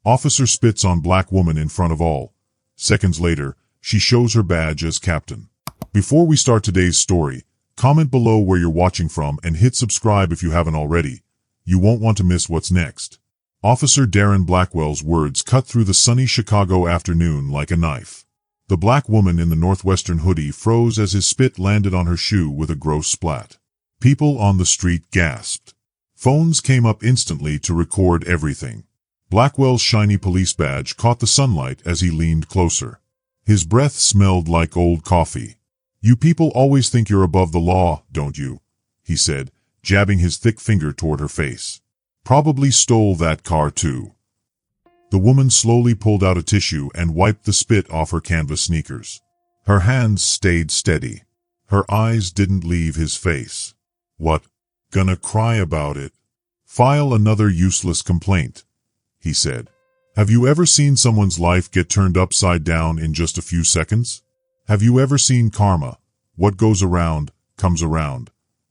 Officer spits on black woman in front of all. Seconds later, she shows her badge as captain. Before we start today's story, comment below where you're watching from and hit subscribe if you haven't already. You won't want to miss what's next. Officer Darren Blackwell's words cut through the sunny Chicago afternoon like a knife. The black woman in the northwestern hoodie froze as his spit landed on her shoe with a gross splat. People on the street gasped. Phones came up instantly to record everything. Blackwell's shiny police badge caught the sunlight as he leaned closer. His breath smelled like old coffee. "You people always think you're above the law, don't you?" he said, jabbing his thick finger toward her face. "Probably stole that car too." The woman slowly pulled out a tissue and wiped the spit off her canvas sneakers. Her hands stayed steady. Her eyes didn't leave his face. "What? Gonna cry about it? File another useless complaint," he said. "Have you ever seen someone's life get turned upside down in just a few seconds? Have you ever seen karma, what goes around, comes around,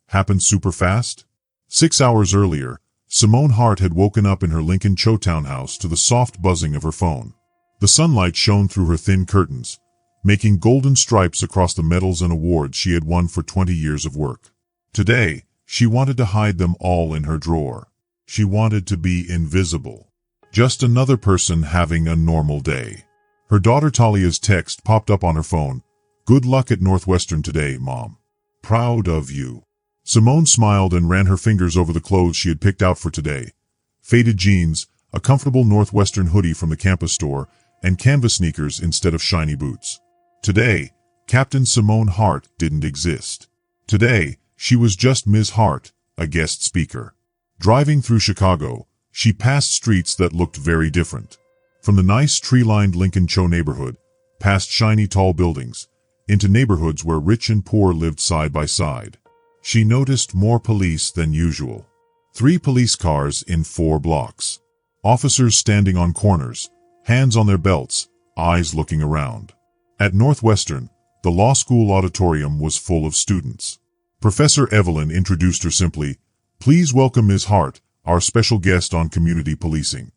happen super fast?" 6 hours earlier, Simone Hart had woken up in her Lincoln Chotown house to the soft buzzing of her phone. The sunlight shone through her thin curtains, making golden stripes across the medals and awards she had won for 20 years of work. Today, she wanted to hide them all in her drawer. She wanted to be invisible. Just another person having a normal day. Her daughter Talia's text popped up on her phone. "Good luck at Northwestern today, Mom. Proud of you." Simone smiled and ran her fingers over the clothes she had picked out for today. Faded jeans, a comfortable Northwestern hoodie from the campus store, and canvas sneakers instead of shiny boots. Today, Captain Simone Hart didn't exist. Today, she was just Ms. Hart, a guest speaker. Driving through Chicago, she passed streets that looked very different. From the nice tree-lined Lincoln Cho neighborhood, past shiny tall buildings, into neighborhoods where rich and poor lived side by side. She noticed more police than usual. 3 police cars in 4 blocks. Officers standing on corners, hands on their belts, eyes looking around. At Northwestern, the law school auditorium was full of students. Professor Evelyn introduced her simply, "Please welcome Ms. Hart, our special guest on community policing."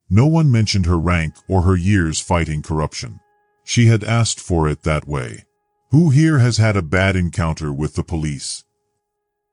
No one mentioned her rank or her years fighting corruption. She had asked for it that way. "Who here has had a bad encounter with the police?"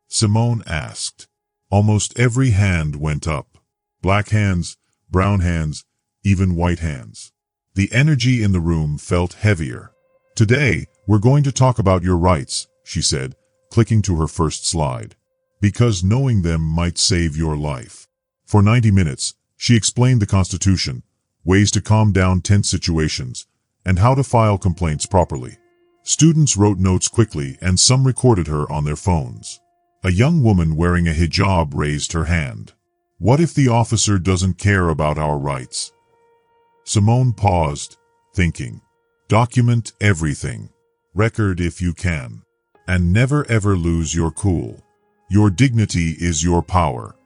Simone asked. Almost every hand went up. Black hands, brown hands, even white hands. The energy in the room felt heavier. "Today, we're going to talk about your rights," she said, clicking to her first slide. "Because knowing them might save your life." For 90 minutes, she explained the Constitution, ways to calm down tense situations, and how to file complaints properly. Students wrote notes quickly and some recorded her on their phones. A young woman wearing a hijab raised her hand. "What if the officer doesn't care about our rights?" Simone paused, thinking. "Document everything. Record if you can. And never ever lose your cool. Your dignity is your power."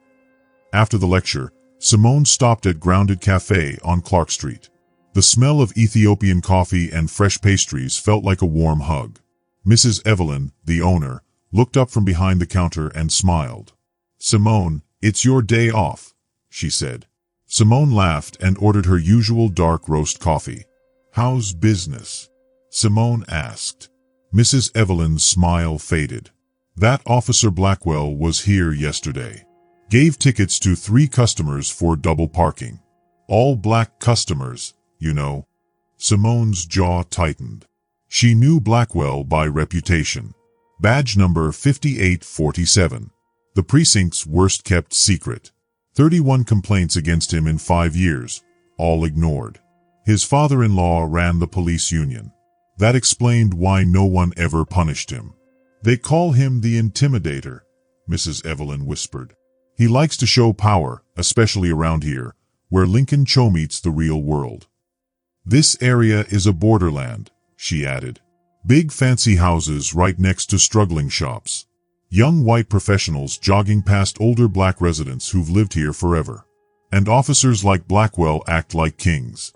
After the lecture, Simone stopped at Grounded Cafe on Clark Street. The smell of Ethiopian coffee and fresh pastries felt like a warm hug. Mrs. Evelyn, the owner, looked up from behind the counter and smiled. "Simone, it's your day off," she said. Simone laughed and ordered her usual dark roast coffee. "How's business?" Simone asked. Mrs. Evelyn's smile faded. "That Officer Blackwell was here yesterday. Gave tickets to 3 customers for double parking. All black customers, you know." Simone's jaw tightened. She knew Blackwell by reputation. Badge number 5847. The precinct's worst-kept secret. 31 complaints against him in 5 years, all ignored. His father-in-law ran the police union. That explained why no one ever punished him. "They call him the Intimidator," Mrs. Evelyn whispered. "He likes to show power, especially around here, where Lincoln Cho meets the real world." "This area is a borderland," she added. "Big fancy houses right next to struggling shops. Young white professionals jogging past older black residents who've lived here forever. And officers like Blackwell act like kings."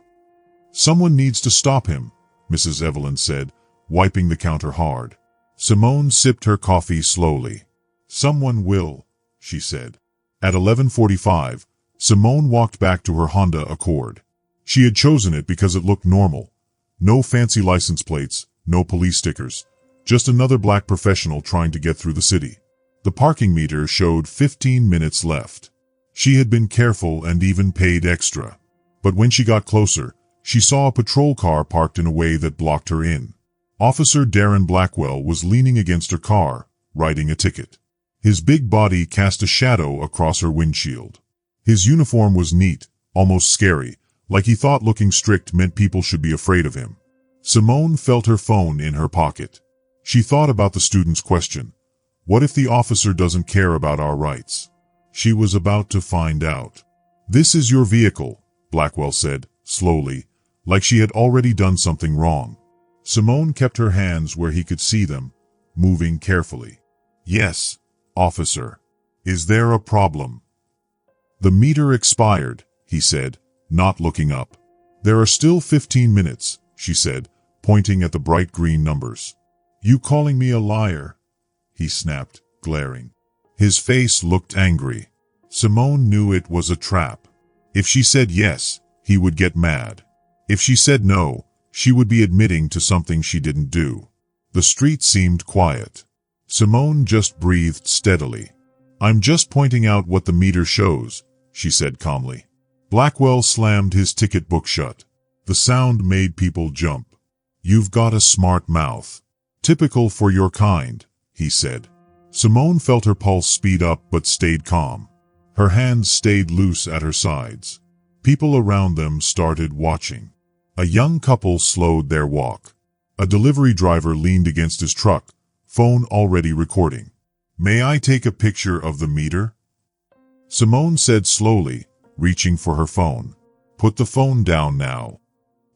"Someone needs to stop him," Mrs. Evelyn said, wiping the counter hard. Simone sipped her coffee slowly. "Someone will," she said. At 11:45, Simone walked back to her Honda Accord. She had chosen it because it looked normal. No fancy license plates, no police stickers. Just another black professional trying to get through the city. The parking meter showed 15 minutes left. She had been careful and even paid extra. But when she got closer, she saw a patrol car parked in a way that blocked her in. Officer Darren Blackwell was leaning against her car, writing a ticket. His big body cast a shadow across her windshield. His uniform was neat, almost scary, like he thought looking strict meant people should be afraid of him. Simone felt her phone in her pocket. She thought about the student's question. What if the officer doesn't care about our rights? She was about to find out. This is your vehicle, Blackwell said, slowly, like she had already done something wrong. Simone kept her hands where he could see them, moving carefully. Yes, officer. Is there a problem? The meter expired, he said, not looking up. There are still 15 minutes, she said, pointing at the bright green numbers. You calling me a liar? He snapped, glaring. His face looked angry. Simone knew it was a trap. If she said yes, he would get mad. If she said no, she would be admitting to something she didn't do. The street seemed quiet. Simone just breathed steadily. I'm just pointing out what the meter shows, she said calmly. Blackwell slammed his ticket book shut. The sound made people jump. You've got a smart mouth. Typical for your kind, he said. Simone felt her pulse speed up but stayed calm. Her hands stayed loose at her sides. People around them started watching. A young couple slowed their walk. A delivery driver leaned against his truck, phone already recording. May I take a picture of the meter? Simone said slowly, reaching for her phone. Put the phone down now.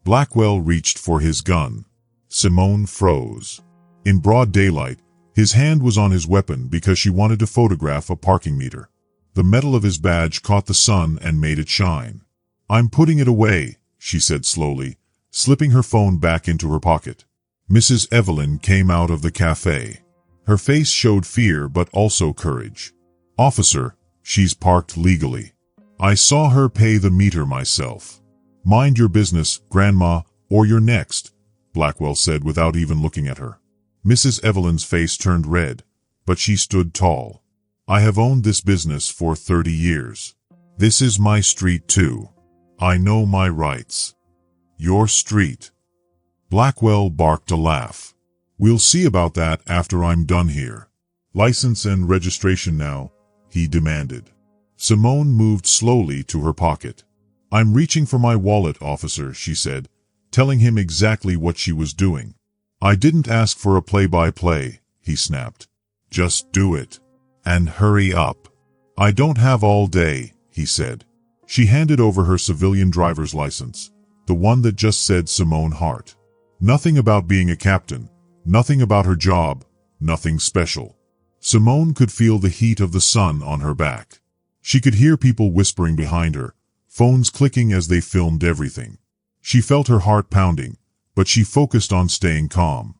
Blackwell reached for his gun. Simone froze. In broad daylight, his hand was on his weapon because she wanted to photograph a parking meter. The metal of his badge caught the sun and made it shine. I'm putting it away, she said slowly, slipping her phone back into her pocket. Mrs. Evelyn came out of the cafe. Her face showed fear but also courage. Officer, she's parked legally. I saw her pay the meter myself. Mind your business, Grandma, or you're next, Blackwell said without even looking at her. Mrs. Evelyn's face turned red, but she stood tall. I have owned this business for 30 years. This is my street too. I know my rights. Your street. Blackwell barked a laugh. We'll see about that after I'm done here. License and registration now, he demanded. Simone moved slowly to her pocket. I'm reaching for my wallet, officer, she said, telling him exactly what she was doing. I didn't ask for a play-by-play, he snapped. Just do it. And hurry up. I don't have all day, he said. She handed over her civilian driver's license, the one that just said Simone Hart. Nothing about being a captain, nothing about her job, nothing special. Simone could feel the heat of the sun on her back. She could hear people whispering behind her, phones clicking as they filmed everything. She felt her heart pounding, but she focused on staying calm.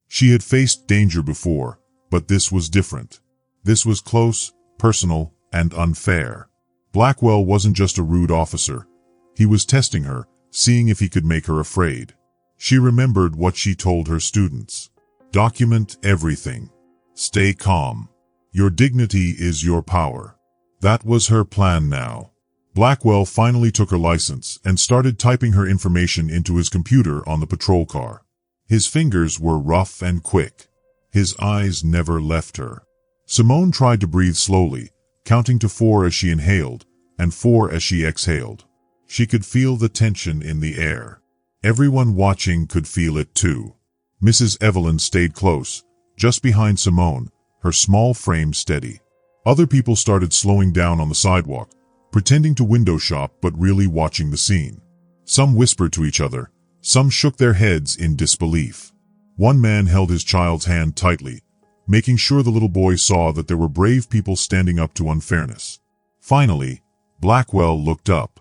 She had faced danger before, but this was different. This was close, personal, and unfair. Blackwell wasn't just a rude officer. He was testing her, seeing if he could make her afraid. She remembered what she told her students. Document everything. Stay calm. Your dignity is your power. That was her plan now. Blackwell finally took her license and started typing her information into his computer on the patrol car. His fingers were rough and quick. His eyes never left her. Simone tried to breathe slowly, counting to 4 as she inhaled, and 4 as she exhaled. She could feel the tension in the air. Everyone watching could feel it too. Mrs. Evelyn stayed close, just behind Simone, her small frame steady. Other people started slowing down on the sidewalk, pretending to window shop but really watching the scene. Some whispered to each other, some shook their heads in disbelief. One man held his child's hand tightly, making sure the little boy saw that there were brave people standing up to unfairness. Finally, Blackwell looked up.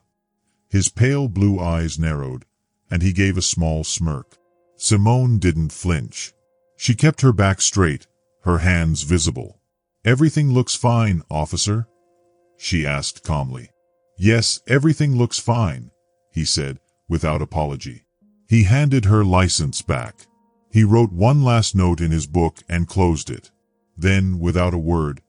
His pale blue eyes narrowed, and he gave a small smirk. Simone didn't flinch. She kept her back straight, her hands visible. Everything looks fine, officer? She asked calmly. Yes, everything looks fine, he said, without apology. He handed her license back. He wrote one last note in his book and closed it. Then, without a word,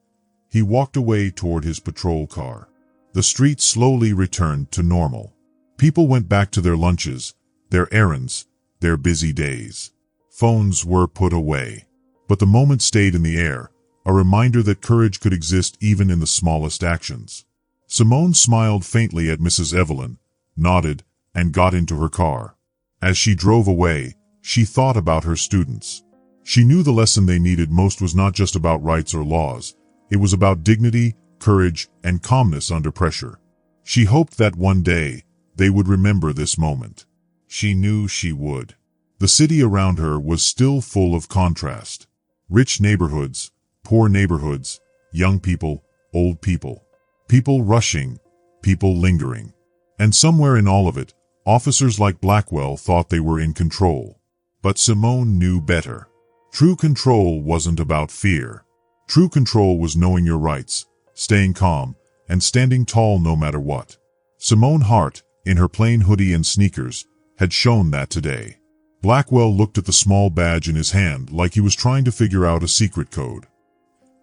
he walked away toward his patrol car. The street slowly returned to normal. People went back to their lunches, their errands, their busy days. Phones were put away. But the moment stayed in the air, a reminder that courage could exist even in the smallest actions. Simone smiled faintly at Mrs. Evelyn, nodded, and got into her car. As she drove away, she thought about her students. She knew the lesson they needed most was not just about rights or laws. It was about dignity, courage, and calmness under pressure. She hoped that one day, they would remember this moment. She knew she would. The city around her was still full of contrast. Rich neighborhoods, poor neighborhoods, young people, old people. People rushing, people lingering. And somewhere in all of it, officers like Blackwell thought they were in control. But Simone knew better. True control wasn't about fear. True control was knowing your rights, staying calm, and standing tall no matter what. Simone Hart, in her plain hoodie and sneakers, had shown that today. Blackwell looked at the small badge in his hand like he was trying to figure out a secret code.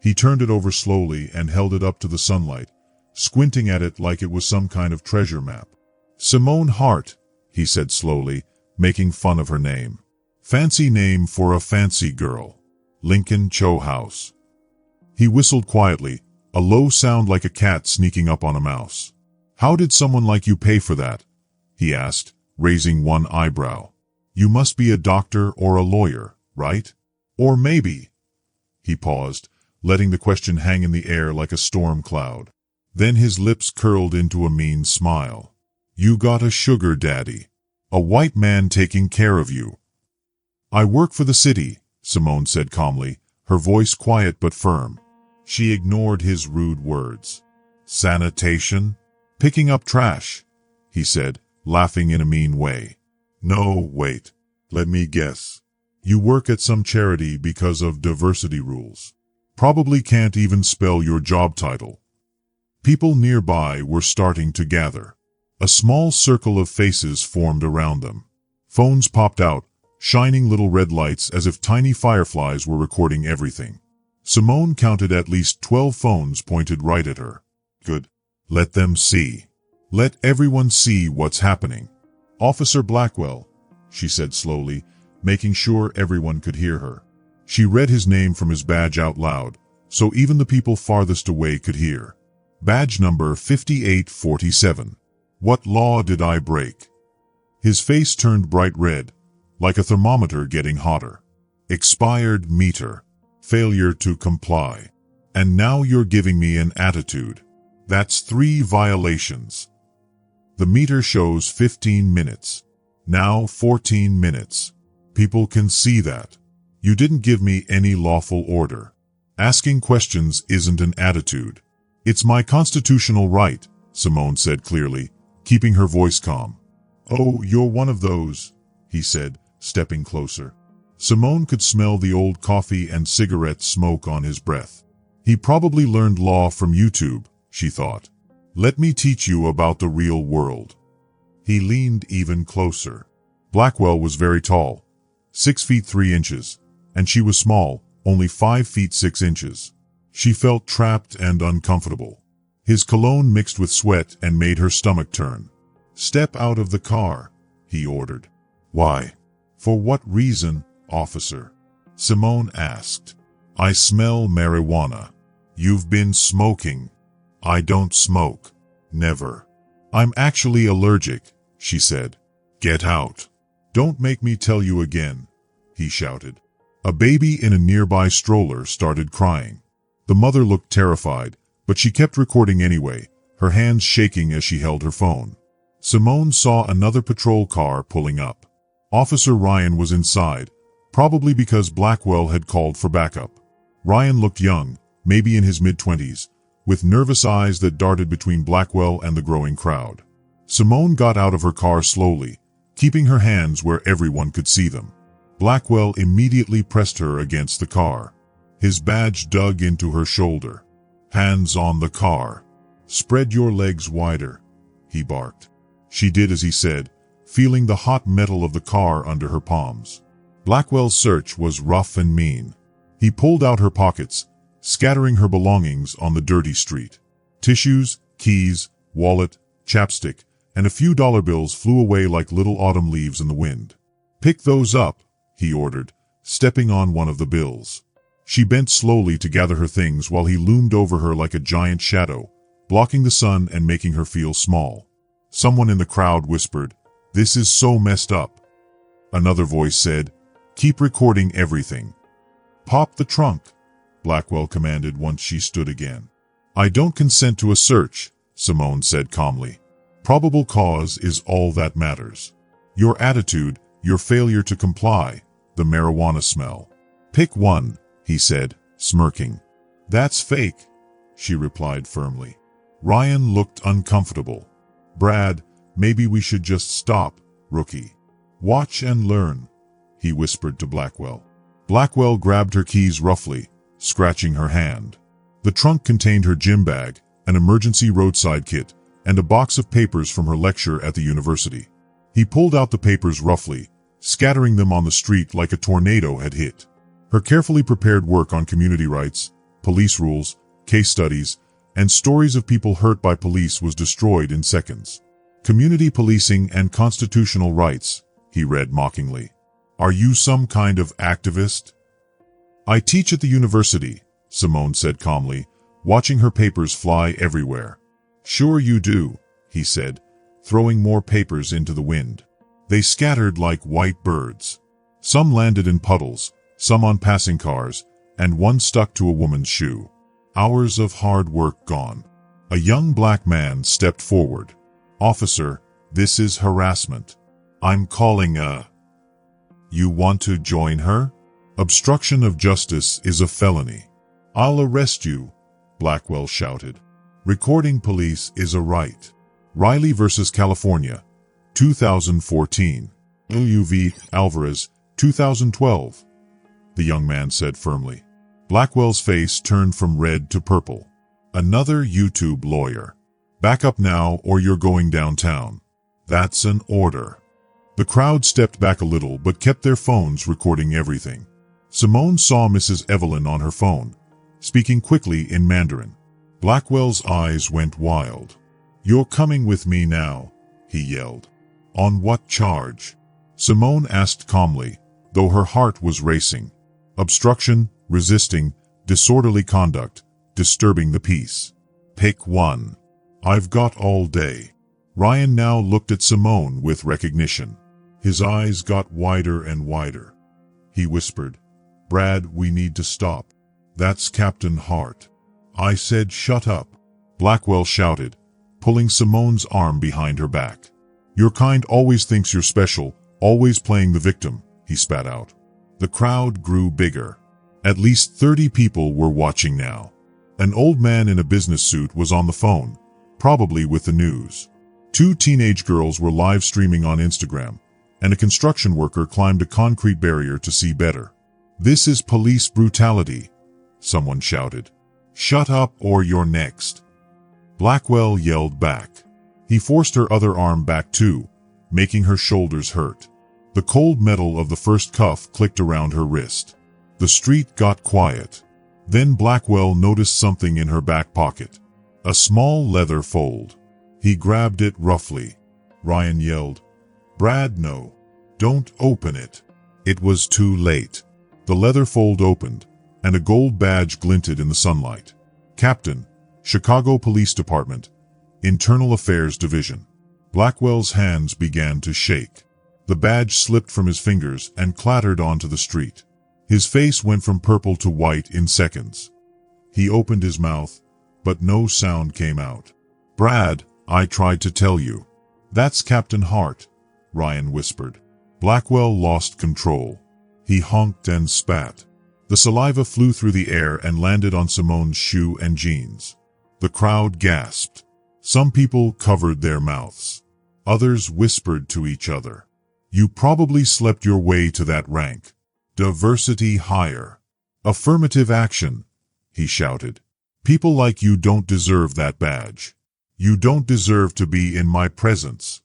He turned it over slowly and held it up to the sunlight, squinting at it like it was some kind of treasure map. Simone Hart, he said slowly, making fun of her name. Fancy name for a fancy girl. Lincoln Cho House. He whistled quietly, a low sound like a cat sneaking up on a mouse. How did someone like you pay for that? He asked, raising one eyebrow. You must be a doctor or a lawyer, right? Or maybe. He paused, letting the question hang in the air like a storm cloud. Then his lips curled into a mean smile. You got a sugar daddy. A white man taking care of you. I work for the city, Simone said calmly, her voice quiet but firm. She ignored his rude words. Sanitation? Picking up trash, he said, laughing in a mean way. No, wait. Let me guess. You work at some charity because of diversity rules. Probably can't even spell your job title. People nearby were starting to gather. A small circle of faces formed around them. Phones popped out, shining little red lights as if tiny fireflies were recording everything. Simone counted at least 12 phones pointed right at her. Good. Let them see. Let everyone see what's happening. Officer Blackwell, she said slowly, making sure everyone could hear her. She read his name from his badge out loud, so even the people farthest away could hear. Badge number 5847. What law did I break? His face turned bright red, like a thermometer getting hotter. Expired meter. Failure to comply. And now you're giving me an attitude. That's 3 violations. The meter shows 15 minutes. Now 14 minutes. People can see that. You didn't give me any lawful order. Asking questions isn't an attitude. It's my constitutional right, Simone said clearly, keeping her voice calm. Oh, you're one of those, he said, stepping closer. Simone could smell the old coffee and cigarette smoke on his breath. He probably learned law from YouTube, she thought. Let me teach you about the real world. He leaned even closer. Blackwell was very tall, 6 feet 3 inches, and she was small, only 5 feet 6 inches. She felt trapped and uncomfortable. His cologne mixed with sweat and made her stomach turn. Step out of the car, he ordered. Why? For what reason, officer? Simone asked. I smell marijuana. You've been smoking. I don't smoke. Never. I'm actually allergic, she said. Get out. Don't make me tell you again, he shouted. A baby in a nearby stroller started crying. The mother looked terrified, but she kept recording anyway, her hands shaking as she held her phone. Simone saw another patrol car pulling up. Officer Ryan was inside, probably because Blackwell had called for backup. Ryan looked young, maybe in his mid-20s, with nervous eyes that darted between Blackwell and the growing crowd. Simone got out of her car slowly, keeping her hands where everyone could see them. Blackwell immediately pressed her against the car. His badge dug into her shoulder. Hands on the car. Spread your legs wider, he barked. She did as he said, feeling the hot metal of the car under her palms. Blackwell's search was rough and mean. He pulled out her pockets, scattering her belongings on the dirty street. Tissues, keys, wallet, chapstick, and a few dollar bills flew away like little autumn leaves in the wind. "Pick those up," he ordered, stepping on one of the bills. She bent slowly to gather her things while he loomed over her like a giant shadow, blocking the sun and making her feel small. Someone in the crowd whispered, "This is so messed up." Another voice said, "Keep recording everything." "Pop the trunk," Blackwell commanded once she stood again. "I don't consent to a search," Simone said calmly. "Probable cause is all that matters. Your attitude, your failure to comply, the marijuana smell." "Pick one," he said, smirking. "That's fake," she replied firmly. Ryan looked uncomfortable. "Brad, maybe we should just stop, rookie. Watch and learn," he whispered to Blackwell. Blackwell grabbed her keys roughly, scratching her hand. The trunk contained her gym bag, an emergency roadside kit, and a box of papers from her lecture at the university. He pulled out the papers roughly, scattering them on the street like a tornado had hit. Her carefully prepared work on community rights, police rules, case studies, and stories of people hurt by police was destroyed in seconds. "Community policing and constitutional rights," he read mockingly. "Are you some kind of activist?" "I teach at the university," Simone said calmly, watching her papers fly everywhere. "Sure you do," he said, throwing more papers into the wind. They scattered like white birds. Some landed in puddles, some on passing cars, and one stuck to a woman's shoe. Hours of hard work gone. A young black man stepped forward. "Officer, this is harassment. I'm calling a..." "You want to join her? Obstruction of justice is a felony." "I'll arrest you," Blackwell shouted. "Recording police is a right." Riley versus California, 2014. UV Alvarez, 2012. The young man said firmly. Blackwell's face turned from red to purple. "Another YouTube lawyer. Back up now or you're going downtown. That's an order." The crowd stepped back a little but kept their phones recording everything. Simone saw Mrs. Evelyn on her phone, speaking quickly in Mandarin. Blackwell's eyes went wild. "You're coming with me now," he yelled. "On what charge?" Simone asked calmly, though her heart was racing. "Obstruction, resisting, disorderly conduct, disturbing the peace." "Pick one." "I've got all day." Ryan now looked at Simone with recognition. His eyes got wider and wider. He whispered, "Brad, we need to stop. That's Captain Hart." "I said shut up," Blackwell shouted, pulling Simone's arm behind her back. "Your kind always thinks you're special, always playing the victim," he spat out. The crowd grew bigger. At least 30 people were watching now. An old man in a business suit was on the phone, probably with the news. 2 teenage girls were live streaming on Instagram, and a construction worker climbed a concrete barrier to see better. "This is police brutality," someone shouted. "Shut up or you're next." Blackwell yelled back. He forced her other arm back too, making her shoulders hurt. The cold metal of the first cuff clicked around her wrist. The street got quiet. Then Blackwell noticed something in her back pocket. A small leather fold. He grabbed it roughly. Ryan yelled, "Brad, no. Don't open it." It was too late. The leather fold opened, and a gold badge glinted in the sunlight. "Captain, Chicago Police Department, Internal Affairs Division." Blackwell's hands began to shake. The badge slipped from his fingers and clattered onto the street. His face went from purple to white in seconds. He opened his mouth, but no sound came out. "Brad, I tried to tell you." "That's Captain Hart," Ryan whispered. Blackwell lost control. He honked and spat. The saliva flew through the air and landed on Simone's shoe and jeans. The crowd gasped. Some people covered their mouths. Others whispered to each other. "You probably slept your way to that rank. Diversity hire. Affirmative action," he shouted. "People like you don't deserve that badge. You don't deserve to be in my presence.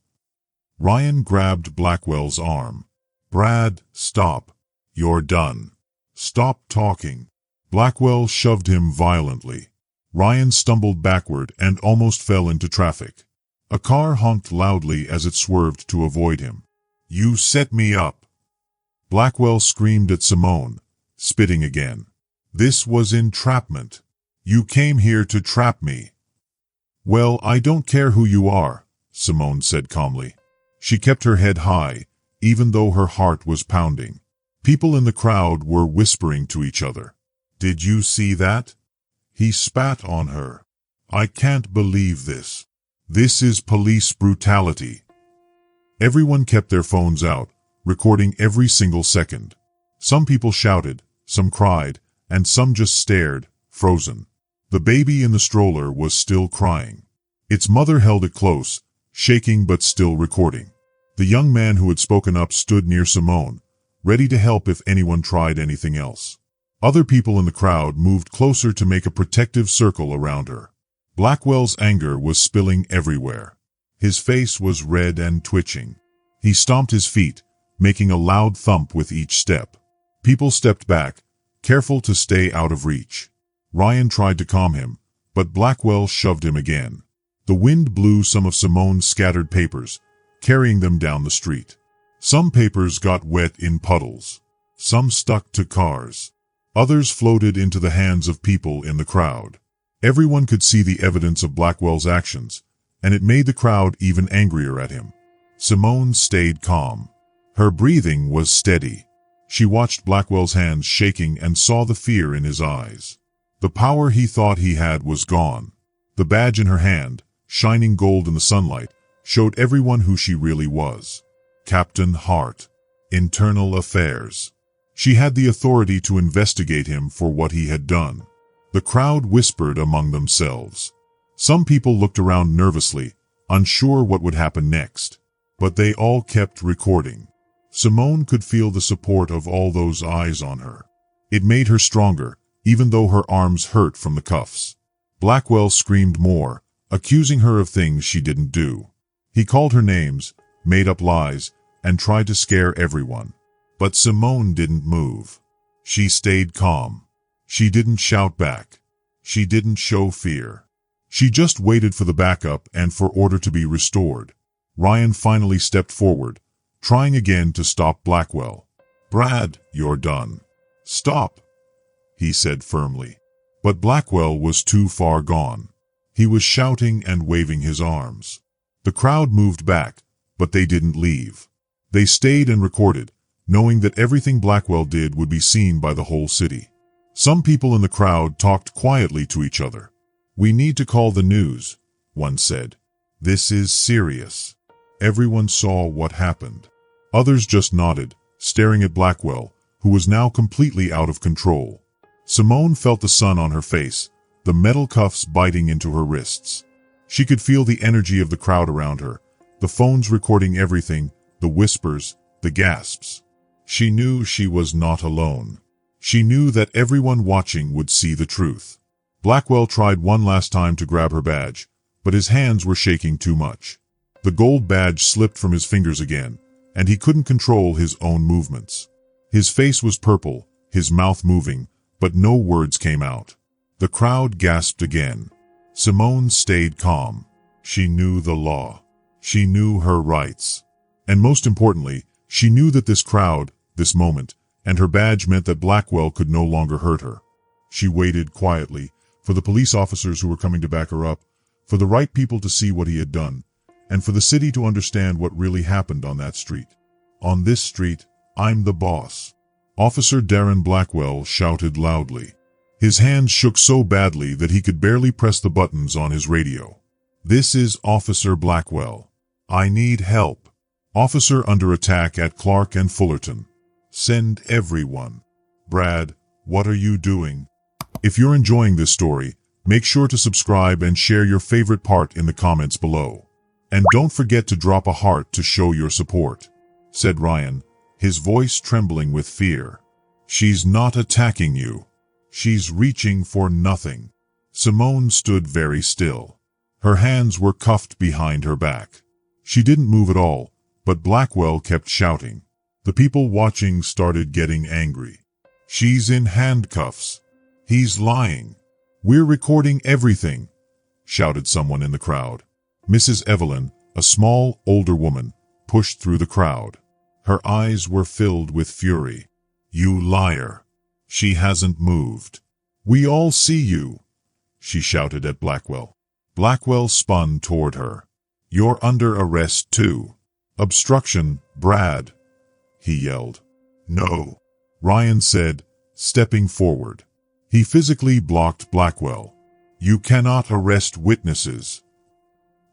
Ryan grabbed Blackwell's arm. Brad, stop. You're done. Stop talking. Blackwell shoved him violently. Ryan stumbled backward and almost fell into traffic. A car honked loudly as it swerved to avoid him. You set me up. Blackwell screamed at Simone, spitting again. This was entrapment. You came here to trap me. Well, I don't care who you are, Simone said calmly. She kept her head high, even though her heart was pounding. People in the crowd were whispering to each other. Did you see that? He spat on her. I can't believe this. This is police brutality. Everyone kept their phones out, recording every single second. Some people shouted, some cried, and some just stared, frozen. The baby in the stroller was still crying. Its mother held it close, shaking but still recording. The young man who had spoken up stood near Simone, ready to help if anyone tried anything else. Other people in the crowd moved closer to make a protective circle around her. Blackwell's anger was spilling everywhere. His face was red and twitching. He stomped his feet, making a loud thump with each step. People stepped back, careful to stay out of reach. Ryan tried to calm him, but Blackwell shoved him again. The wind blew some of Simone's scattered papers, carrying them down the street. Some papers got wet in puddles. Some stuck to cars. Others floated into the hands of people in the crowd. Everyone could see the evidence of Blackwell's actions, and it made the crowd even angrier at him. Simone stayed calm. Her breathing was steady. She watched Blackwell's hands shaking and saw the fear in his eyes. The power he thought he had was gone. The badge in her hand, shining gold in the sunlight, showed everyone who she really was. Captain Hart. Internal Affairs. She had the authority to investigate him for what he had done. The crowd whispered among themselves. Some people looked around nervously, unsure what would happen next. But they all kept recording. Simone could feel the support of all those eyes on her. It made her stronger, even though her arms hurt from the cuffs. Blackwell screamed more, accusing her of things she didn't do. He called her names, made up lies, and tried to scare everyone. But Simone didn't move. She stayed calm. She didn't shout back. She didn't show fear. She just waited for the backup and for order to be restored. Ryan finally stepped forward, trying again to stop Blackwell. Brad, you're done. Stop, he said firmly. But Blackwell was too far gone. He was shouting and waving his arms. The crowd moved back, but they didn't leave. They stayed and recorded, knowing that everything Blackwell did would be seen by the whole city. Some people in the crowd talked quietly to each other. We need to call the news, one said. This is serious. Everyone saw what happened. Others just nodded, staring at Blackwell, who was now completely out of control. Simone felt the sun on her face, the metal cuffs biting into her wrists. She could feel the energy of the crowd around her, the phones recording everything, the whispers, the gasps. She knew she was not alone. She knew that everyone watching would see the truth. Blackwell tried one last time to grab her badge, but his hands were shaking too much. The gold badge slipped from his fingers again, and he couldn't control his own movements. His face was purple, his mouth moving, but no words came out. The crowd gasped again. Simone stayed calm. She knew the law. She knew her rights. And most importantly, she knew that this crowd, this moment, and her badge meant that Blackwell could no longer hurt her. She waited quietly, for the police officers who were coming to back her up, for the right people to see what he had done, and for the city to understand what really happened on that street. On this street, I'm the boss. Officer Darren Blackwell shouted loudly. His hands shook so badly that he could barely press the buttons on his radio. This is Officer Blackwell. I need help. Officer under attack at Clark and Fullerton. Send everyone. Brad, what are you doing? If you're enjoying this story, make sure to subscribe and share your favorite part in the comments below. And don't forget to drop a heart to show your support, said Ryan, his voice trembling with fear. She's not attacking you. She's reaching for nothing. Simone stood very still. Her hands were cuffed behind her back. She didn't move at all, but Blackwell kept shouting. The people watching started getting angry. "She's in handcuffs. He's lying. We're recording everything," shouted someone in the crowd. Mrs. Evelyn, a small, older woman, pushed through the crowd. Her eyes were filled with fury. "You liar. She hasn't moved. We all see you," she shouted at Blackwell. Blackwell spun toward her. "You're under arrest too. Obstruction, Brad," he yelled. "No," Ryan said, stepping forward. He physically blocked Blackwell. "You cannot arrest witnesses."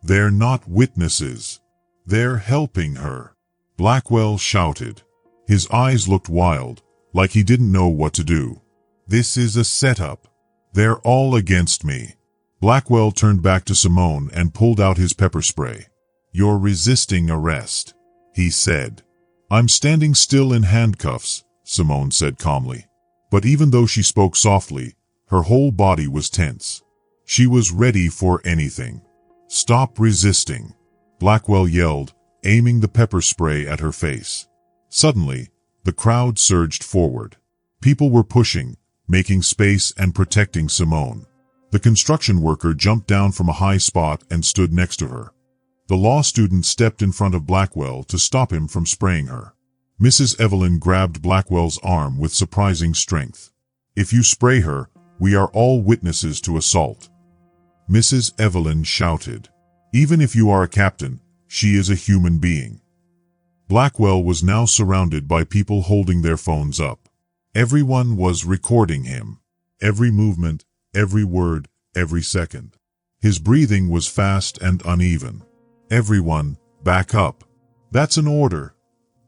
"They're not witnesses. They're helping her," Blackwell shouted. His eyes looked wild, like he didn't know what to do. "This is a setup. They're all against me." Blackwell turned back to Simone and pulled out his pepper spray. "You're resisting arrest," he said. "I'm standing still in handcuffs," Simone said calmly. But even though she spoke softly, her whole body was tense. She was ready for anything. "Stop resisting," Blackwell yelled, aiming the pepper spray at her face. Suddenly, the crowd surged forward. People were pushing, making space and protecting Simone. The construction worker jumped down from a high spot and stood next to her. The law student stepped in front of Blackwell to stop him from spraying her. Mrs. Evelyn grabbed Blackwell's arm with surprising strength. "If you spray her, we are all witnesses to assault," Mrs. Evelyn shouted. "Even if you are a captain, she is a human being." Blackwell was now surrounded by people holding their phones up. Everyone was recording him. Every movement, every word, every second. His breathing was fast and uneven. "Everyone, back up. That's an order,"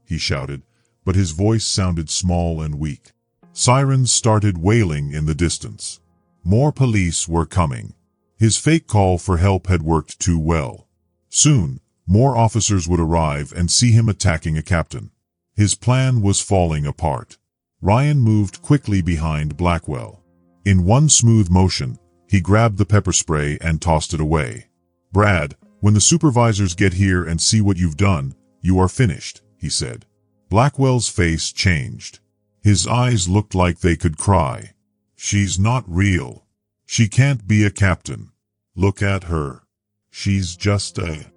he shouted, but his voice sounded small and weak. Sirens started wailing in the distance. More police were coming. His fake call for help had worked too well. Soon, more officers would arrive and see him attacking a captain. His plan was falling apart. Ryan moved quickly behind Blackwell. In one smooth motion, he grabbed the pepper spray and tossed it away. "Brad, when the supervisors get here and see what you've done, you are finished," he said. Blackwell's face changed. His eyes looked like they could cry. "She's not real. She can't be a captain. Look at her. She's just a..."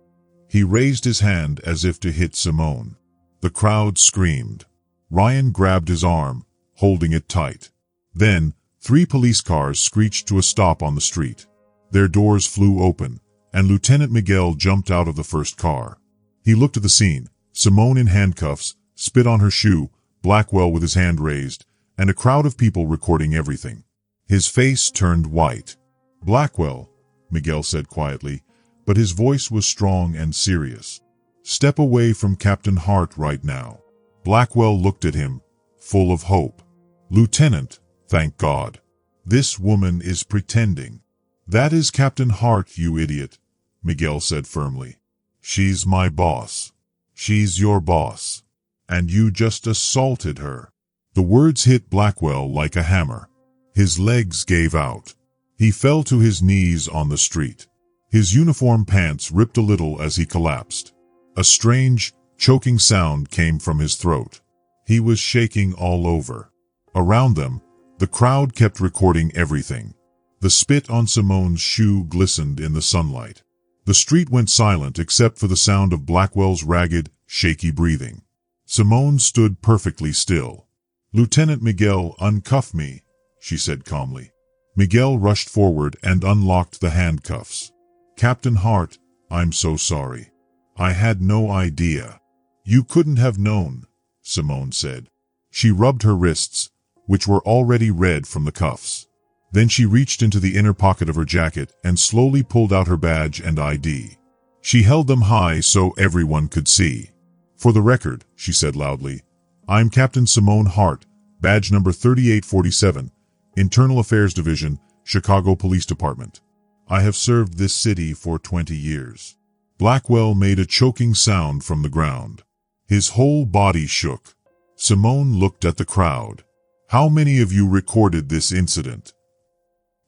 He raised his hand as if to hit Simone. The crowd screamed. Ryan grabbed his arm, holding it tight. Then, 3 police cars screeched to a stop on the street. Their doors flew open, and Lieutenant Miguel jumped out of the first car. He looked at the scene, Simone in handcuffs, spit on her shoe, Blackwell with his hand raised, and a crowd of people recording everything. His face turned white. "Blackwell," Miguel said quietly, but his voice was strong and serious. "Step away from Captain Hart right now." Blackwell looked at him, full of hope. "Lieutenant, thank God. This woman is pretending." "That is Captain Hart, you idiot," Miguel said firmly. "She's my boss. She's your boss. And you just assaulted her." The words hit Blackwell like a hammer. His legs gave out. He fell to his knees on the street. His uniform pants ripped a little as he collapsed. A strange, choking sound came from his throat. He was shaking all over. Around them, the crowd kept recording everything. The spit on Simone's shoe glistened in the sunlight. The street went silent except for the sound of Blackwell's ragged, shaky breathing. Simone stood perfectly still. "Lieutenant Miguel, uncuff me," she said calmly. Miguel rushed forward and unlocked the handcuffs. "Captain Hart, I'm so sorry. I had no idea." "You couldn't have known," Simone said. She rubbed her wrists, which were already red from the cuffs. Then she reached into the inner pocket of her jacket and slowly pulled out her badge and ID. She held them high so everyone could see. "For the record," she said loudly, "I'm Captain Simone Hart, badge number 3847, Internal Affairs Division, Chicago Police Department. I have served this city for 20 years. Blackwell made a choking sound from the ground. His whole body shook. Simone looked at the crowd. "How many of you recorded this incident?"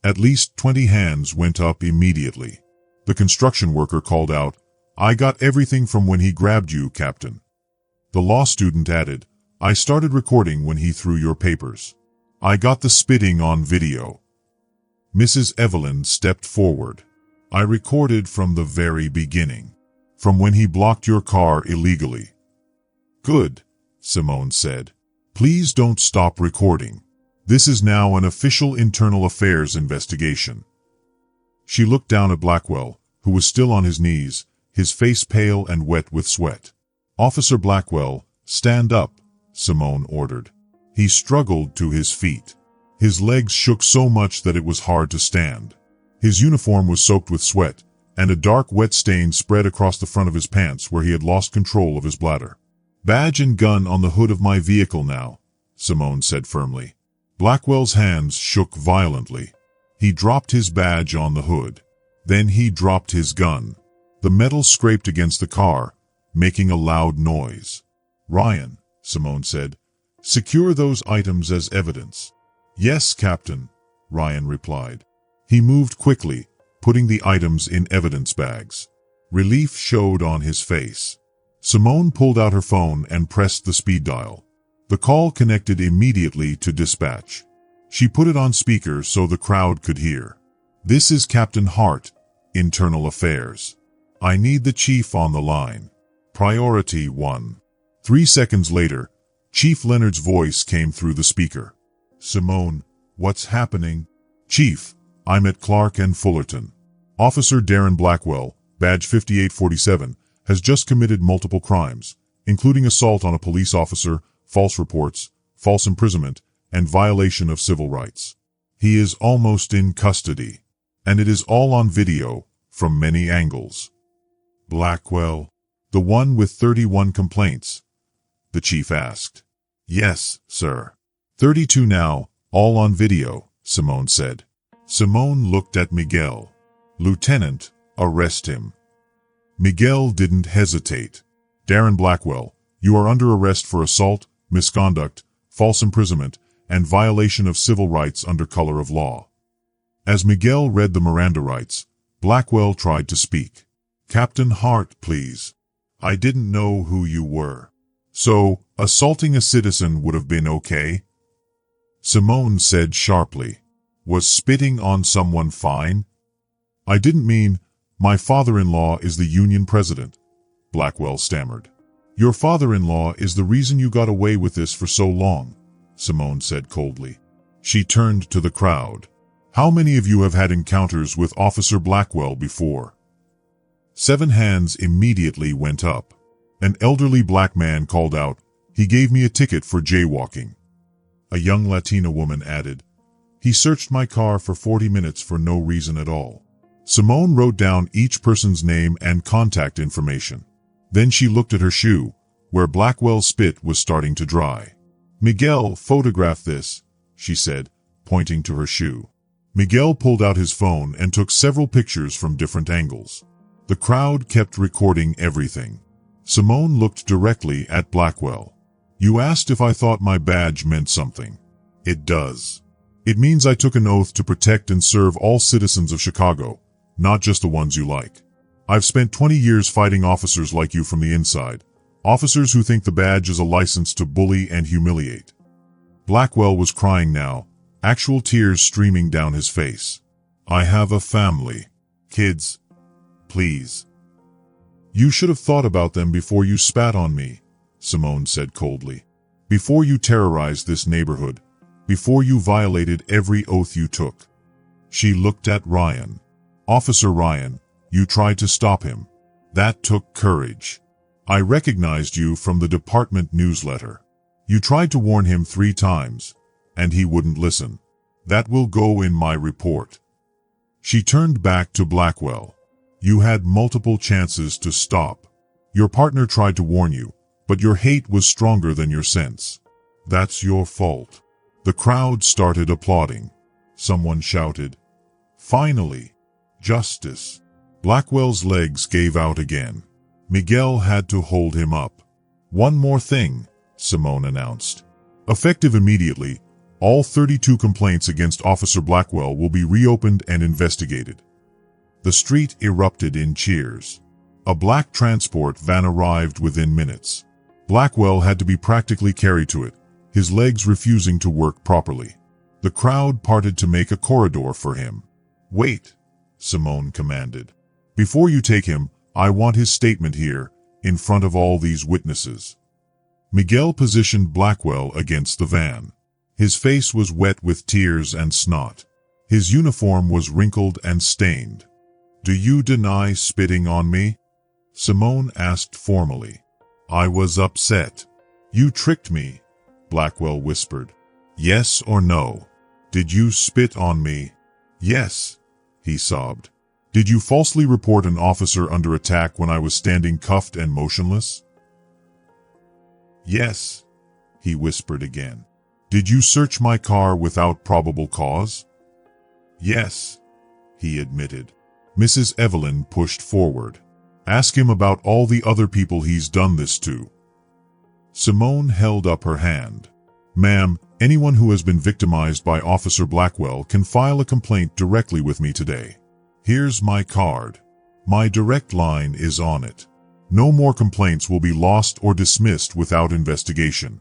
At least 20 hands went up immediately. The construction worker called out, "I got everything from when he grabbed you, Captain." The law student added, "I started recording when he threw your papers. I got the spitting on video." Mrs. Evelyn stepped forward. "I recorded from the very beginning. From when he blocked your car illegally." "Good," Simone said. "Please don't stop recording. This is now an official internal affairs investigation." She looked down at Blackwell, who was still on his knees, his face pale and wet with sweat. "Officer Blackwell, stand up," Simone ordered. He struggled to his feet. His legs shook so much that it was hard to stand. His uniform was soaked with sweat, and a dark wet stain spread across the front of his pants where he had lost control of his bladder. "Badge and gun on the hood of my vehicle now," Simone said firmly. Blackwell's hands shook violently. He dropped his badge on the hood. Then he dropped his gun. The metal scraped against the car, making a loud noise. "Ryan," Simone said, "secure those items as evidence." "Yes, Captain," Ryan replied. He moved quickly, putting the items in evidence bags. Relief showed on his face. Simone pulled out her phone and pressed the speed dial. The call connected immediately to dispatch. She put it on speaker so the crowd could hear. "This is Captain Hart, Internal Affairs. I need the chief on the line. Priority 1. 3 seconds later, Chief Leonard's voice came through the speaker. "Simone, what's happening?" "Chief, I'm at Clark and Fullerton. Officer Darren Blackwell, badge 5847, has just committed multiple crimes, including assault on a police officer, false reports, false imprisonment, and violation of civil rights. He is almost in custody, and it is all on video, from many angles." "Blackwell, the one with 31 complaints?" the chief asked. "Yes, sir. 32 now, all on video," Simone said. Simone looked at Miguel. "Lieutenant, arrest him." Miguel didn't hesitate. "Darren Blackwell, you are under arrest for assault, misconduct, false imprisonment, and violation of civil rights under color of law." As Miguel read the Miranda rights, Blackwell tried to speak. "Captain Hart, please. I didn't know who you were. So, assaulting a citizen would have been okay?" Simone said sharply. "Was spitting on someone fine?" "I didn't mean, my father-in-law is the union president," Blackwell stammered. "Your father-in-law is the reason you got away with this for so long," Simone said coldly. She turned to the crowd. "How many of you have had encounters with Officer Blackwell before?" 7 hands immediately went up. An elderly black man called out, "He gave me a ticket for jaywalking." A young Latina woman added, "He searched my car for 40 minutes for no reason at all." Simone wrote down each person's name and contact information. Then she looked at her shoe, where Blackwell's spit was starting to dry. "Miguel, photograph this," she said, pointing to her shoe. Miguel pulled out his phone and took several pictures from different angles. The crowd kept recording everything. Simone looked directly at Blackwell. "You asked if I thought my badge meant something. It does. It means I took an oath to protect and serve all citizens of Chicago, not just the ones you like. I've spent 20 years fighting officers like you from the inside, officers who think the badge is a license to bully and humiliate." Blackwell was crying now, actual tears streaming down his face. "I have a family. Kids. Please." "You should have thought about them before you spat on me," Simone said coldly. "Before you terrorized this neighborhood. Before you violated every oath you took." She looked at Ryan. "Officer Ryan, you tried to stop him. That took courage. I recognized you from the department newsletter. You tried to warn him 3 times, and he wouldn't listen. That will go in my report." She turned back to Blackwell. "You had multiple chances to stop. Your partner tried to warn you, but your hate was stronger than your sense. That's your fault." The crowd started applauding. Someone shouted, "Finally! Justice!" Blackwell's legs gave out again. Miguel had to hold him up. "One more thing," Simone announced. "Effective immediately, all 32 complaints against Officer Blackwell will be reopened and investigated." The street erupted in cheers. A black transport van arrived within minutes. Blackwell had to be practically carried to it, his legs refusing to work properly. The crowd parted to make a corridor for him. "Wait," Simone commanded. "Before you take him, I want his statement here, in front of all these witnesses." Miguel positioned Blackwell against the van. His face was wet with tears and snot. His uniform was wrinkled and stained. "Do you deny spitting on me?" Simone asked formally. "I was upset." "You tricked me," Blackwell whispered. "Yes or no? Did you spit on me?" "Yes," he sobbed. "Did you falsely report an officer under attack when I was standing cuffed and motionless?" "Yes," he whispered again. "Did you search my car without probable cause?" "Yes," he admitted. Mrs. Evelyn pushed forward. "Ask him about all the other people he's done this to." Simone held up her hand. "Ma'am, anyone who has been victimized by Officer Blackwell can file a complaint directly with me today. Here's my card. My direct line is on it. No more complaints will be lost or dismissed without investigation."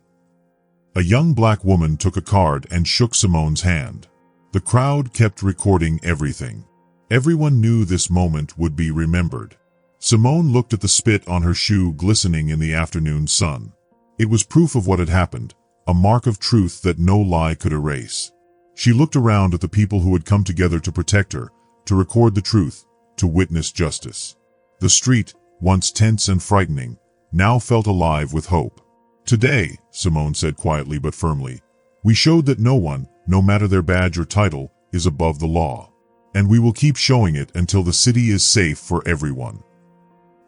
A young black woman took a card and shook Simone's hand. The crowd kept recording everything. Everyone knew this moment would be remembered. Simone looked at the spit on her shoe glistening in the afternoon sun. It was proof of what had happened, a mark of truth that no lie could erase. She looked around at the people who had come together to protect her, to record the truth, to witness justice. The street, once tense and frightening, now felt alive with hope. "Today," Simone said quietly but firmly, "we showed that no one, no matter their badge or title, is above the law. And we will keep showing it until the city is safe for everyone."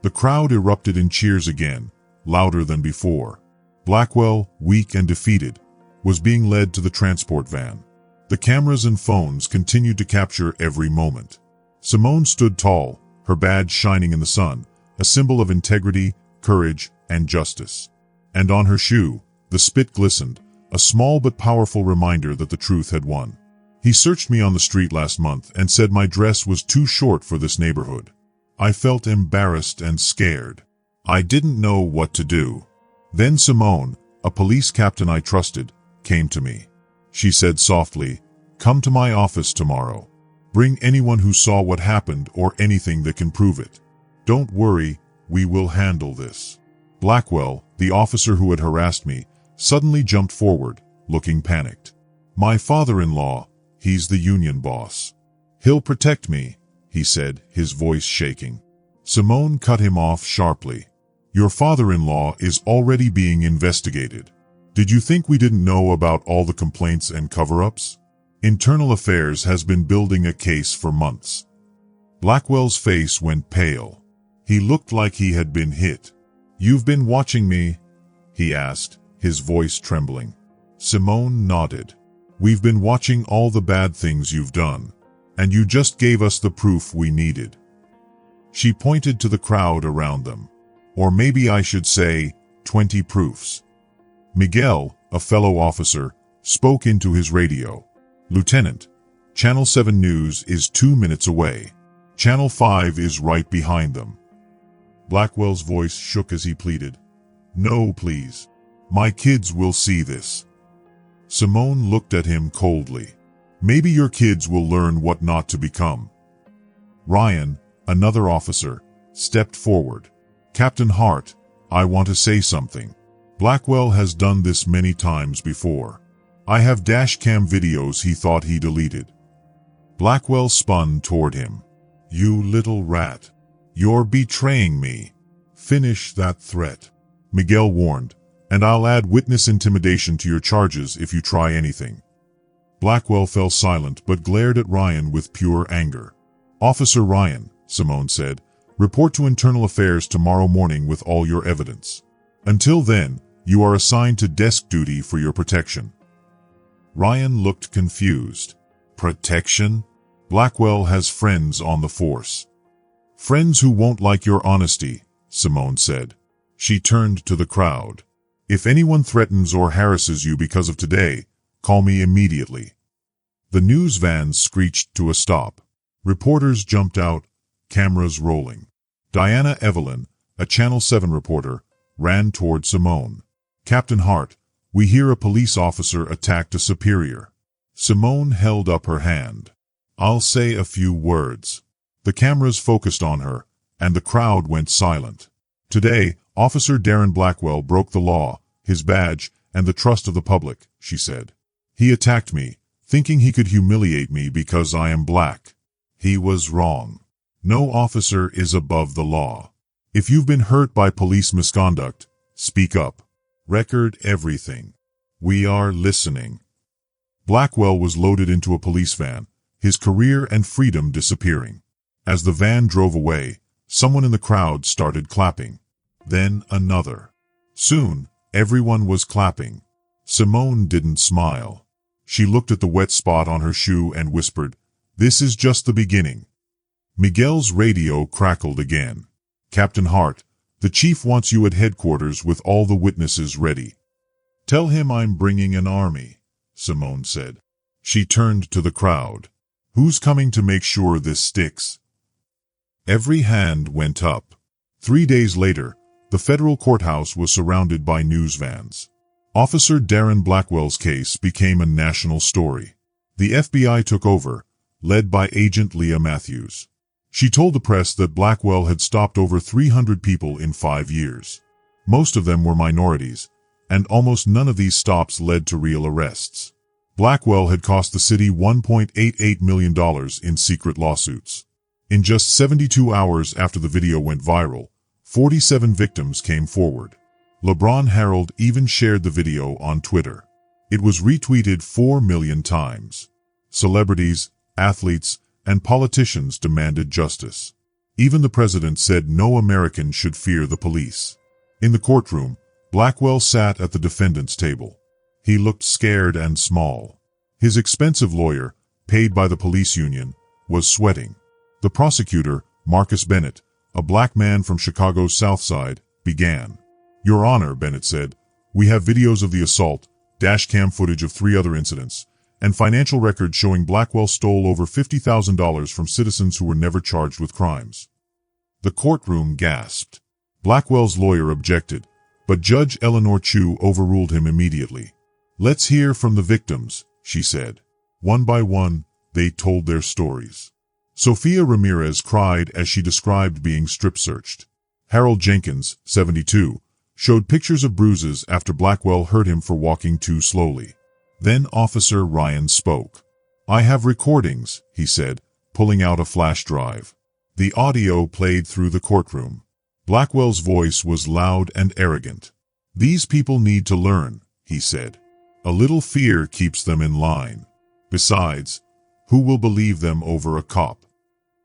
The crowd erupted in cheers again, louder than before. Blackwell, weak and defeated, was being led to the transport van. The cameras and phones continued to capture every moment. Simone stood tall, her badge shining in the sun, a symbol of integrity, courage, and justice. And on her shoe, the spit glistened, a small but powerful reminder that the truth had won. "He searched me on the street last month and said my dress was too short for this neighborhood. I felt embarrassed and scared. I didn't know what to do. Then Simone, a police captain I trusted, came to me. She said softly, 'Come to my office tomorrow. Bring anyone who saw what happened or anything that can prove it. Don't worry, we will handle this.'" Blackwell, the officer who had harassed me, suddenly jumped forward, looking panicked. "My father-in-law, he's the union boss. He'll protect me," he said, his voice shaking. Simone cut him off sharply. "Your father-in-law is already being investigated. Did you think we didn't know about all the complaints and cover-ups? Internal Affairs has been building a case for months." Blackwell's face went pale. He looked like he had been hit. "You've been watching me?" he asked, his voice trembling. Simone nodded. "We've been watching all the bad things you've done, and you just gave us the proof we needed." She pointed to the crowd around them. "Or maybe I should say, 20 proofs." Miguel, a fellow officer, spoke into his radio. "Lieutenant, Channel 7 News is 2 minutes away. Channel 5 is right behind them." Blackwell's voice shook as he pleaded, "No, please. My kids will see this." Simone looked at him coldly. "Maybe your kids will learn what not to become." Ryan, another officer, stepped forward. "Captain Hart, I want to say something. Blackwell has done this many times before. I have dashcam videos he thought he deleted." Blackwell spun toward him. "You little rat. You're betraying me. Finish that threat," Miguel warned, "and I'll add witness intimidation to your charges if you try anything." Blackwell fell silent but glared at Ryan with pure anger. "Officer Ryan," Simone said, "report to Internal Affairs tomorrow morning with all your evidence. Until then, you are assigned to desk duty for your protection." Ryan looked confused. "Protection? Blackwell has friends on the force." "Friends who won't like your honesty," Simone said. She turned to the crowd. "If anyone threatens or harasses you because of today, call me immediately." The news vans screeched to a stop. Reporters jumped out, cameras rolling. Diana Evelyn, a Channel 7 reporter, ran toward Simone. "Captain Hart, we hear a police officer attacked a superior." Simone held up her hand. "I'll say a few words." The cameras focused on her, and the crowd went silent. "Today, Officer Darren Blackwell broke the law, his badge, and the trust of the public," she said. "He attacked me, thinking he could humiliate me because I am black. He was wrong. No officer is above the law. If you've been hurt by police misconduct, speak up. Record everything. We are listening." Blackwell was loaded into a police van, his career and freedom disappearing. As the van drove away, someone in the crowd started clapping. Then another. Soon, everyone was clapping. Simone didn't smile. She looked at the wet spot on her shoe and whispered, "This is just the beginning." Miguel's radio crackled again. "Captain Hart, the chief wants you at headquarters with all the witnesses ready." "Tell him I'm bringing an army," Simone said. She turned to the crowd. "Who's coming to make sure this sticks?" Every hand went up. 3 days later, the federal courthouse was surrounded by news vans. Officer Darren Blackwell's case became a national story. The FBI took over, led by Agent Leah Matthews. She told the press that Blackwell had stopped over 300 people in 5 years. Most of them were minorities, and almost none of these stops led to real arrests. Blackwell had cost the city $1.88 million in secret lawsuits. In just 72 hours after the video went viral, 47 victims came forward. LeBron Harold even shared the video on Twitter. It was retweeted 4 million times. Celebrities, athletes, and politicians demanded justice. Even the president said no American should fear the police. In the courtroom, Blackwell sat at the defendant's table. He looked scared and small. His expensive lawyer, paid by the police union, was sweating. The prosecutor, Marcus Bennett, a black man from Chicago's South Side, began. "Your Honor," Bennett said, "we have videos of the assault, dashcam footage of 3 other incidents, and financial records showing Blackwell stole over $50,000 from citizens who were never charged with crimes." The courtroom gasped. Blackwell's lawyer objected, but Judge Eleanor Chu overruled him immediately. "Let's hear from the victims," she said. One by one, they told their stories. Sophia Ramirez cried as she described being strip-searched. Harold Jenkins, 72, showed pictures of bruises after Blackwell hurt him for walking too slowly. Then Officer Ryan spoke. "I have recordings," he said, pulling out a flash drive. The audio played through the courtroom. Blackwell's voice was loud and arrogant. "These people need to learn," he said. "A little fear keeps them in line. Besides, who will believe them over a cop?"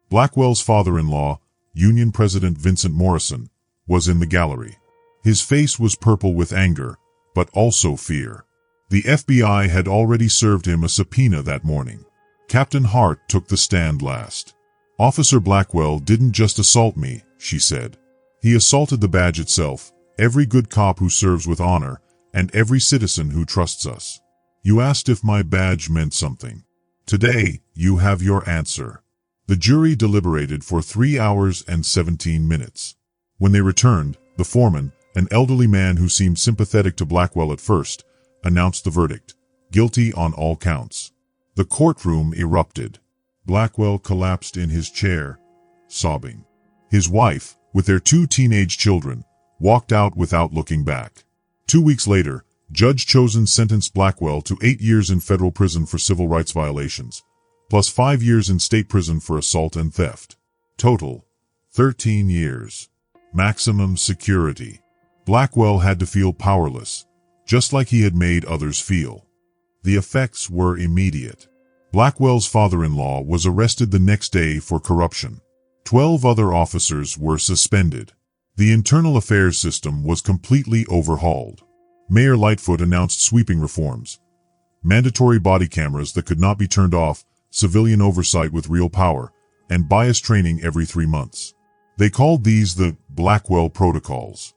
Blackwell's father-in-law, Union President Vincent Morrison, was in the gallery. His face was purple with anger, but also fear. The FBI had already served him a subpoena that morning. Captain Hart took the stand last. "Officer Blackwell didn't just assault me," she said. "He assaulted the badge itself, every good cop who serves with honor, and every citizen who trusts us. You asked if my badge meant something. Today, you have your answer." The jury deliberated for 3 hours and 17 minutes. When they returned, the foreman, an elderly man who seemed sympathetic to Blackwell at first, announced the verdict: guilty on all counts. The courtroom erupted. Blackwell collapsed in his chair, sobbing. His wife, with their 2 teenage children, walked out without looking back. 2 weeks later, Judge Chosen sentenced Blackwell to 8 years in federal prison for civil rights violations, plus 5 years in state prison for assault and theft. Total, 13 years. Maximum security. Blackwell had to feel powerless, just like he had made others feel. The effects were immediate. Blackwell's father-in-law was arrested the next day for corruption. 12 other officers were suspended. The internal affairs system was completely overhauled. Mayor Lightfoot announced sweeping reforms: mandatory body cameras that could not be turned off, civilian oversight with real power, and bias training every 3 months. They called these the Blackwell Protocols.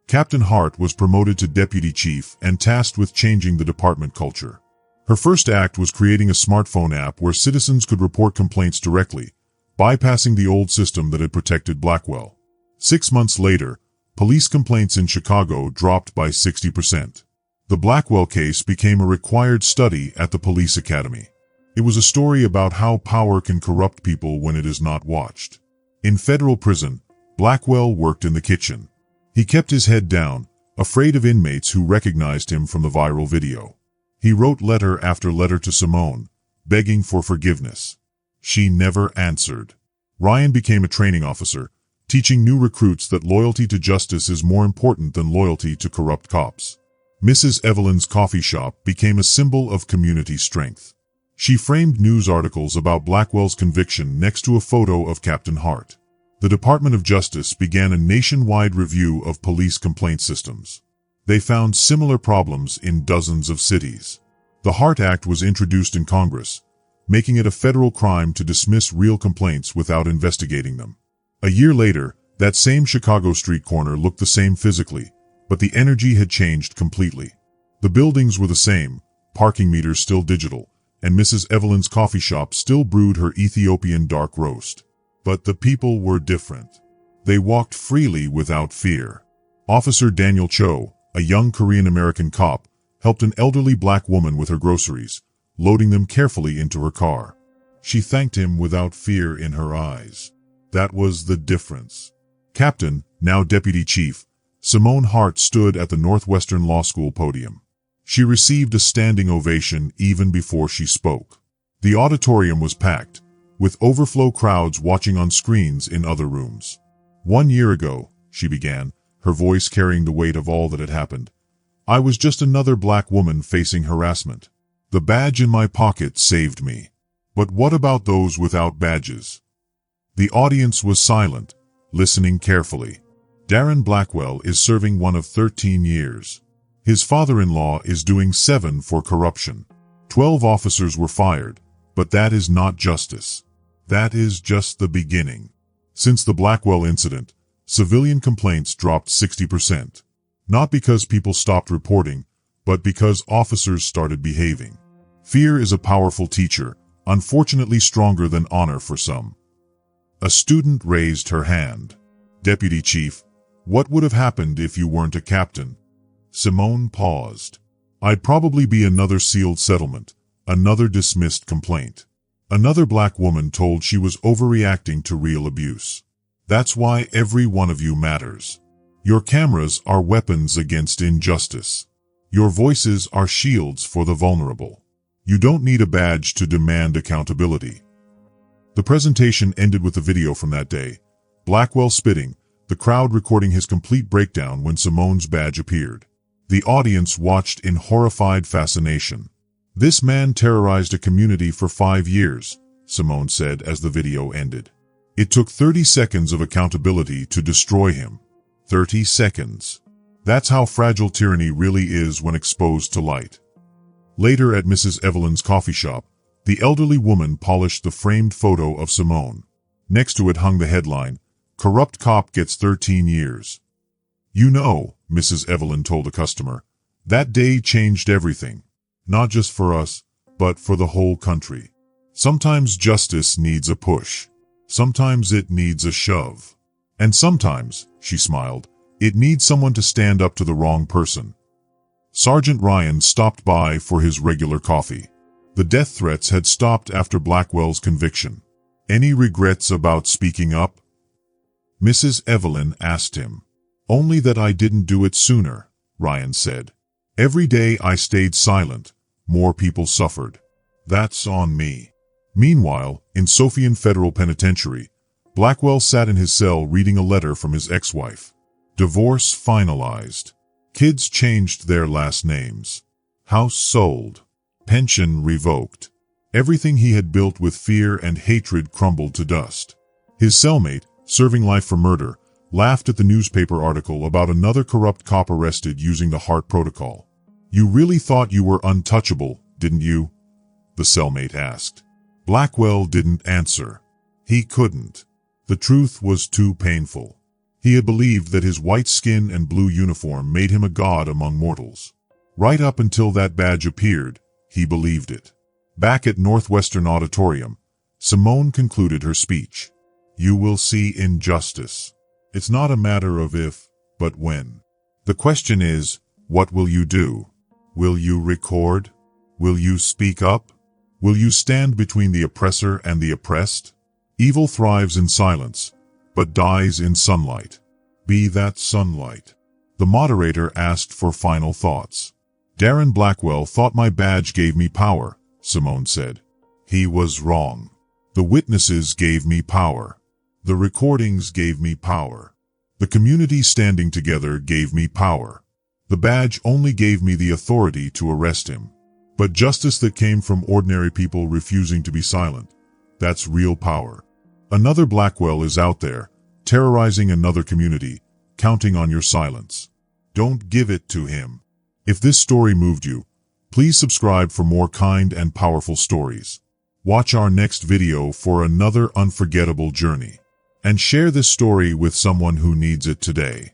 Captain Hart was promoted to deputy chief and tasked with changing the department culture. Her first act was creating a smartphone app where citizens could report complaints directly, bypassing the old system that had protected Blackwell. 6 months later, police complaints in Chicago dropped by 60%. The Blackwell case became a required study at the police academy. It was a story about how power can corrupt people when it is not watched. In federal prison, Blackwell worked in the kitchen. He kept his head down, afraid of inmates who recognized him from the viral video. He wrote letter after letter to Simone, begging for forgiveness. She never answered. Ryan became a training officer, teaching new recruits that loyalty to justice is more important than loyalty to corrupt cops. Mrs. Evelyn's coffee shop became a symbol of community strength. She framed news articles about Blackwell's conviction next to a photo of Captain Hart. The Department of Justice began a nationwide review of police complaint systems. They found similar problems in dozens of cities. The Hart Act was introduced in Congress, making it a federal crime to dismiss real complaints without investigating them. A year later, that same Chicago street corner looked the same physically, but the energy had changed completely. The buildings were the same, parking meters still digital, and Mrs. Evelyn's coffee shop still brewed her Ethiopian dark roast. But the people were different. They walked freely without fear. Officer Daniel Cho, a young Korean-American cop, helped an elderly black woman with her groceries, loading them carefully into her car. She thanked him without fear in her eyes. That was the difference. Captain, now Deputy Chief, Simone Hart stood at the Northwestern Law School podium. She received a standing ovation even before she spoke. The auditorium was packed, with overflow crowds watching on screens in other rooms. 1 year ago, she began, her voice carrying the weight of all that had happened, I was just another black woman facing harassment. The badge in my pocket saved me. But what about those without badges? The audience was silent, listening carefully. Darren Blackwell is serving one of 13 years. His father-in-law is doing 7 for corruption. 12 officers were fired, but that is not justice. That is just the beginning. Since the Blackwell incident, civilian complaints dropped 60%. Not because people stopped reporting, but because officers started behaving. Fear is a powerful teacher, unfortunately stronger than honor for some. A student raised her hand. Deputy Chief, what would have happened if you weren't a captain? Simone paused. I'd probably be another sealed settlement, another dismissed complaint. Another black woman told she was overreacting to real abuse. That's why every one of you matters. Your cameras are weapons against injustice. Your voices are shields for the vulnerable. You don't need a badge to demand accountability. The presentation ended with a video from that day. Blackwell spitting, the crowd recording his complete breakdown when Simone's badge appeared. The audience watched in horrified fascination. This man terrorized a community for 5 years, Simone said as the video ended. It took 30 seconds of accountability to destroy him. 30 seconds. That's how fragile tyranny really is when exposed to light. Later at Mrs. Evelyn's coffee shop, the elderly woman polished the framed photo of Simone. Next to it hung the headline, Corrupt Cop Gets 13 Years. You know, Mrs. Evelyn told a customer, that day changed everything. Not just for us, but for the whole country. Sometimes justice needs a push. Sometimes it needs a shove. And sometimes, she smiled, it needs someone to stand up to the wrong person. Sergeant Ryan stopped by for his regular coffee. The death threats had stopped after Blackwell's conviction. Any regrets about speaking up? Mrs. Evelyn asked him. Only that I didn't do it sooner, Ryan said. Every day I stayed silent, more people suffered. That's on me. Meanwhile, in Sofian Federal Penitentiary, Blackwell sat in his cell reading a letter from his ex-wife. Divorce finalized. Kids changed their last names. House sold. Pension revoked. Everything he had built with fear and hatred crumbled to dust. His cellmate, serving life for murder, laughed at the newspaper article about another corrupt cop arrested using the Hart Protocol. You really thought you were untouchable, didn't you? The cellmate asked. Blackwell didn't answer. He couldn't. The truth was too painful. He had believed that his white skin and blue uniform made him a god among mortals. Right up until that badge appeared, he believed it. Back at Northwestern Auditorium, Simone concluded her speech. You will see injustice. It's not a matter of if, but when. The question is, what will you do? Will you record? Will you speak up? Will you stand between the oppressor and the oppressed? Evil thrives in silence, but dies in sunlight. Be that sunlight. The moderator asked for final thoughts. Darren Blackwell thought my badge gave me power, Simone said. He was wrong. The witnesses gave me power. The recordings gave me power. The community standing together gave me power. The badge only gave me the authority to arrest him. But justice that came from ordinary people refusing to be silent, that's real power. Another Blackwell is out there, terrorizing another community, counting on your silence. Don't give it to him. If this story moved you, please subscribe for more kind and powerful stories. Watch our next video for another unforgettable journey. And share this story with someone who needs it today.